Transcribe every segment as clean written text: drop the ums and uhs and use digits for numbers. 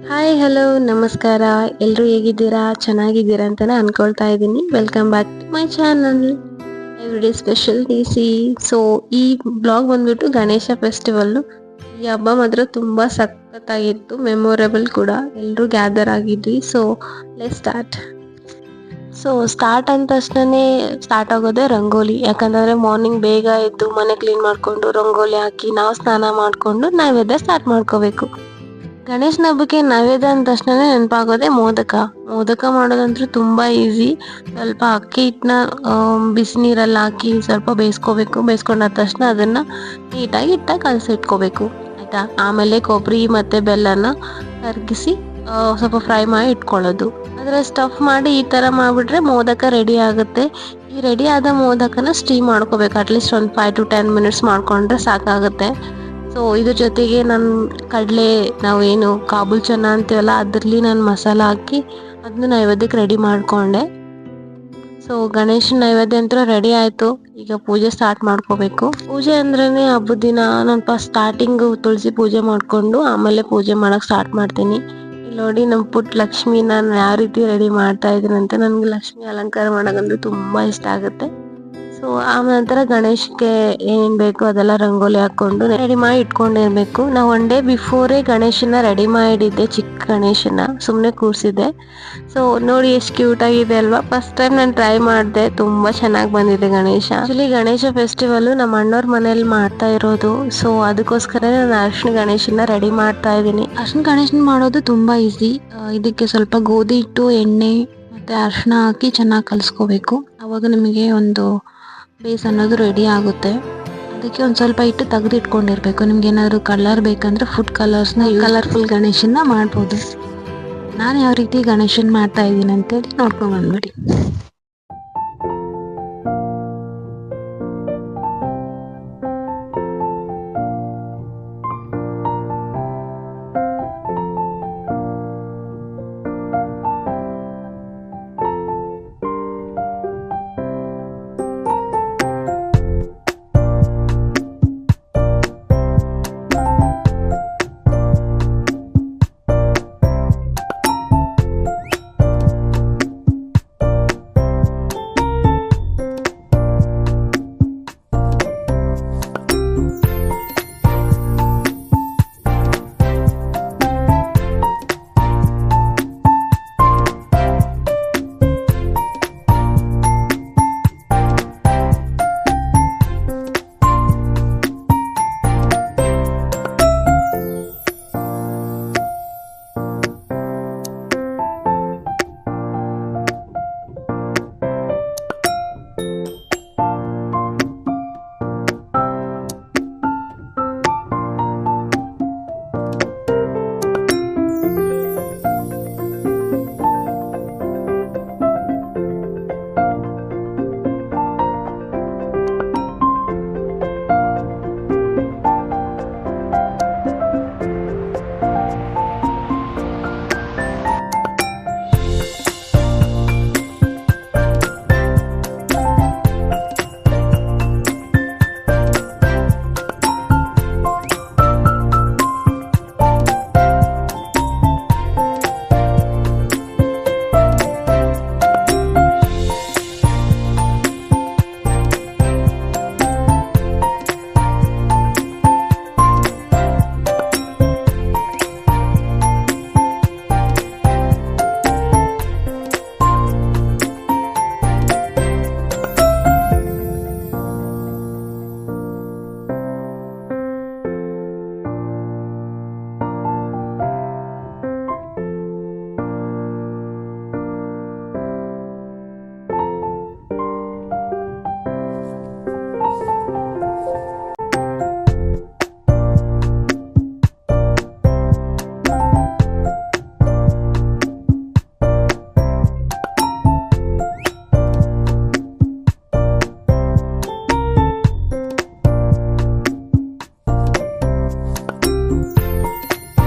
Hi hello ನಮಸ್ಕಾರ. ಎಲ್ಲರೂ ಹೇಗಿದ್ದೀರಾ? ಚೆನ್ನಾಗಿದ್ದೀರಾ ಅಂತಾನೆ ಅನ್ಕೊಳ್ತಾ ಇದ್ದೀನಿ. Welcome back to my channel everyday special DC. So ಈ ಬ್ಲಾಗ್ ಬಂದ್ಬಿಟ್ಟು ಗಣೇಶ ಫೆಸ್ಟಿವಲ್ಲು. ಈ ಹಬ್ಬ ಮಾತ್ರ ತುಂಬ ಸಖತ್ತಾಗಿತ್ತು, ಮೆಮೊರೇಬಲ್ ಕೂಡ. ಎಲ್ಲರೂ ಗ್ಯಾದರ್ ಆಗಿದ್ವಿ. So let's start. So start ಅಂದ ತಕ್ಷಣನೇ ಸ್ಟಾರ್ಟ್ ಆಗೋದೇ ರಂಗೋಲಿ. ಯಾಕಂತಂದರೆ ಮಾರ್ನಿಂಗ್ ಬೇಗ ಎದ್ದು ಮನೆ ಕ್ಲೀನ್ ಮಾಡಿಕೊಂಡು ರಂಗೋಲಿ ಹಾಕಿ ನಾವು ಸ್ನಾನ ಮಾಡಿಕೊಂಡು ನೈವೇದ್ಯ ಸ್ಟಾರ್ಟ್ ಮಾಡ್ಕೋಬೇಕು. ಗಣೇಶನ ಹಬ್ಬಕ್ಕೆ ನೈವೇದ್ಯ ಅಂದ ತಕ್ಷಣ ನೆನಪಾಗೋದೆ ಮೋದಕ. ಮೋದಕ ಮಾಡೋದಂತೂ ತುಂಬ ಈಸಿ. ಸ್ವಲ್ಪ ಅಕ್ಕಿ ಹಿಟ್ಟನ್ನ ಬಿಸಿ ನೀರಲ್ಲಿ ಹಾಕಿ ಸ್ವಲ್ಪ ಬೇಯಿಸ್ಕೋಬೇಕು. ಬೇಯಿಸ್ಕೊಂಡಾದ ತಕ್ಷಣ ಅದನ್ನು ನೀಟಾಗಿ ಹಿಟ್ಟಾಗಿ ಕಲಸಿಟ್ಕೋಬೇಕು, ಆಯಿತಾ. ಆಮೇಲೆ ಕೊಬ್ಬರಿ ಮತ್ತು ಬೆಲ್ಲನ ಕರಗಿಸಿ ಸ್ವಲ್ಪ ಫ್ರೈ ಮಾಡಿ ಇಟ್ಕೊಳ್ಳೋದು. ಅದರ ಸ್ಟಫ್ ಮಾಡಿ ಈ ಥರ ಮಾಡಿಬಿಟ್ರೆ ಮೋದಕ ರೆಡಿ ಆಗುತ್ತೆ. ಈ ರೆಡಿ ಆದ ಮೋದಕನ ಸ್ಟೀಮ್ ಮಾಡ್ಕೋಬೇಕು. ಅಟ್ಲೀಸ್ಟ್ ಒಂದು 5 to 10 minutes ಮಾಡ್ಕೊಂಡ್ರೆ ಸಾಕಾಗುತ್ತೆ. ಸೊ ಇದ್ರ ಜೊತೆಗೆ ನಾನು ಕಡಲೆ, ನಾವೇನು ಕಾಬೂಲ್ ಚೆನ್ನ ಅಂತೀವಲ್ಲ, ಅದರಲ್ಲಿ ನಾನು ಮಸಾಲ ಹಾಕಿ ಅದನ್ನ ನೈವೇದ್ಯಕ್ಕೆ ರೆಡಿ ಮಾಡಿಕೊಂಡೆ. ಸೊ ಗಣೇಶನ ನೈವೇದ್ಯ ಅಂತೂ ರೆಡಿ ಆಯಿತು. ಈಗ ಪೂಜೆ ಸ್ಟಾರ್ಟ್ ಮಾಡ್ಕೋಬೇಕು. ಪೂಜೆ ಅಂದ್ರೇ ಹಬ್ಬದ ದಿನ ನಾನು ಫಸ್ಟ್ ಸ್ಟಾರ್ಟಿಂಗು ತುಳಸಿ ಪೂಜೆ ಮಾಡಿಕೊಂಡು ಆಮೇಲೆ ಪೂಜೆ ಮಾಡೋಕ್ಕೆ ಸ್ಟಾರ್ಟ್ ಮಾಡ್ತೀನಿ. ಇಲ್ಲಿ ನೋಡಿ ನಮ್ಮ ಪುಟ್ಟ ಲಕ್ಷ್ಮಿ ನಾನು ಯಾವ ರೀತಿ ರೆಡಿ ಮಾಡ್ತಾ ಇದ್ದೀನಿ ಅಂತ. ನನಗೆ ಲಕ್ಷ್ಮಿ ಅಲಂಕಾರ ಮಾಡೋದಂದ್ರೆ ತುಂಬ ಇಷ್ಟ ಆಗುತ್ತೆ. ಸೊ ಆ ನಂತರ ಗಣೇಶಕ್ಕೆ ಏನೇನು ಬೇಕು ಅದೆಲ್ಲ ರಂಗೋಲಿ ಹಾಕ್ಕೊಂಡು ರೆಡಿ ಮಾಡಿ ಇಟ್ಕೊಂಡಿರ್ಬೇಕು. ನಾವು 1 day ಬಿಫೋರೇ ಗಣೇಶನ ರೆಡಿ ಮಾಡಿದ್ದೆ. ಚಿಕ್ಕ ಗಣೇಶನ ಸುಮ್ಮನೆ ಕೂರಿಸಿದ್ದೆ. ಸೊ ನೋಡಿ ಎಷ್ಟು ಕ್ಯೂಟ್ ಆಗಿದೆ ಅಲ್ವಾ. ಫಸ್ಟ್ ಟೈಮ್ ನಾನು ಟ್ರೈ ಮಾಡಿದೆ, ತುಂಬ ಚೆನ್ನಾಗಿ ಬಂದಿದೆ ಗಣೇಶ. ಆ್ಯಕ್ಚುಲಿ ಗಣೇಶ ಫೆಸ್ಟಿವಲ್ಲು ನಮ್ಮ ಅಣ್ಣವ್ರ ಮನೇಲಿ ಮಾಡ್ತಾ ಇರೋದು. ಸೊ ಅದಕ್ಕೋಸ್ಕರ ನಾನು ಅರ್ಶಿನ ಗಣೇಶನ ರೆಡಿ ಮಾಡ್ತಾ ಇದ್ದೀನಿ. ಅರ್ಶಿನ ಗಣೇಶನ ಮಾಡೋದು ತುಂಬ ಈಸಿ. ಇದಕ್ಕೆ ಸ್ವಲ್ಪ ಗೋಧಿ ಹಿಟ್ಟು, ಎಣ್ಣೆ ಮತ್ತು ಅರ್ಶಿನ ಹಾಕಿ ಚೆನ್ನಾಗಿ ಕಲಿಸ್ಕೋಬೇಕು. ಆವಾಗ ನಿಮಗೆ ಒಂದು ಬೇಸ್ ಅನ್ನೋದು ರೆಡಿ ಆಗುತ್ತೆ. ಅದಕ್ಕೆ ಒಂದು ಸ್ವಲ್ಪ ಹಿಟ್ಟು ತೆಗೆದು ಇಟ್ಕೊಂಡಿರ್ಬೇಕು. ನಿಮ್ಗೆ ಏನಾದರೂ ಕಲರ್ ಬೇಕಂದ್ರೆ ಫುಡ್ ಕಲರ್ಸ್ನ ಕಲರ್ಫುಲ್ ಗಣೇಶನ್ನ ಮಾಡ್ಬೋದು. ನಾನು ಯಾವ ರೀತಿ ಗಣೇಶನ್ ಮಾಡ್ತಾ ಇದ್ದೀನಿ ಅಂತೇಳಿ ನೋಡ್ಕೊಂಡು ಬಂದ್ಬಿಡಿ.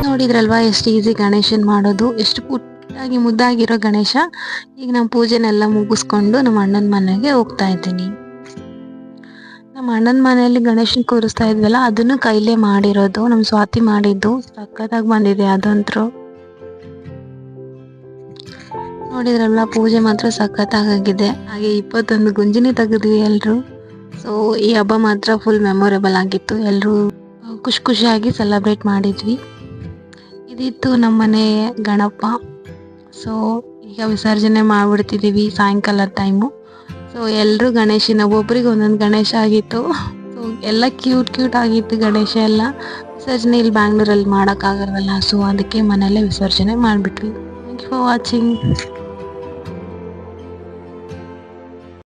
ನೋಡಿದ್ರಲ್ವಾ ಎಷ್ಟು ಈಸಿ ಗಣೇಶನ್ ಮಾಡೋದು, ಎಷ್ಟು ಪುಟ್ಟಾಗಿ ಮುದ್ದಾಗಿರೋ ಗಣೇಶ. ಈಗ ನಮ್ಮ ಪೂಜೆನೆಲ್ಲ ಮುಗಿಸ್ಕೊಂಡು ನಮ್ಮ ಅಣ್ಣನ ಮನೆಗೆ ಹೋಗ್ತಾ ಇದ್ದೀನಿ. ನಮ್ಮ ಅಣ್ಣನ ಮನೆಯಲ್ಲಿ ಗಣೇಶನ್ ಕೂರಿಸ್ತಾ ಇದ್ವಲ್ಲ, ಅದನ್ನು ಕೈಲೇ ಮಾಡಿರೋದು, ನಮ್ಮ ಸ್ವಾತಿ ಮಾಡಿದ್ದು. ಸಖತ್ತಾಗಿ ಬಂದಿದೆ ಅದಂತರೂ. ನೋಡಿದ್ರಲ್ಲ, ಪೂಜೆ ಮಾತ್ರ ಸಖತ್ತಾಗಿದೆ. ಹಾಗೆ 21 ಗುಂಜಿನಿ ತೆಗೆದ್ವಿ ಎಲ್ರು. ಸೊ ಈ ಹಬ್ಬ ಮಾತ್ರ ಫುಲ್ ಮೆಮೊರೇಬಲ್ ಆಗಿತ್ತು. ಎಲ್ರು ಖುಷಿಯಾಗಿ ಸೆಲೆಬ್ರೇಟ್ ಮಾಡಿದ್ವಿ. ಇದಿತ್ತು ನಮ್ಮನೆ ಗಣಪ. ಸೊ ಈಗ ವಿಸರ್ಜನೆ ಮಾಡ್ಬಿಡ್ತಿದೀವಿ ಸಾಯಂಕಾಲ ಟೈಮು. ಸೊ ಎಲ್ರು ಗಣೇಶನ ಒಬ್ಬೊಬ್ರಿಗೆ ಒಂದೊಂದು ಗಣೇಶ ಆಗಿತ್ತು. ಸೊ ಎಲ್ಲ ಕ್ಯೂಟ್ ಆಗಿತ್ತು ಗಣೇಶ ಎಲ್ಲ. ವಿಸರ್ಜನೆ ಇಲ್ಲಿ ಬ್ಯಾಂಗ್ಳೂರಲ್ಲಿ ಮಾಡೋಕ್ಕಾಗಲ್ವಲ್ಲ, ಸೊ ಅದಕ್ಕೆ ಮನೆಯಲ್ಲೇ ವಿಸರ್ಜನೆ ಮಾಡಿಬಿಟ್ವಿ. Thank you for watching.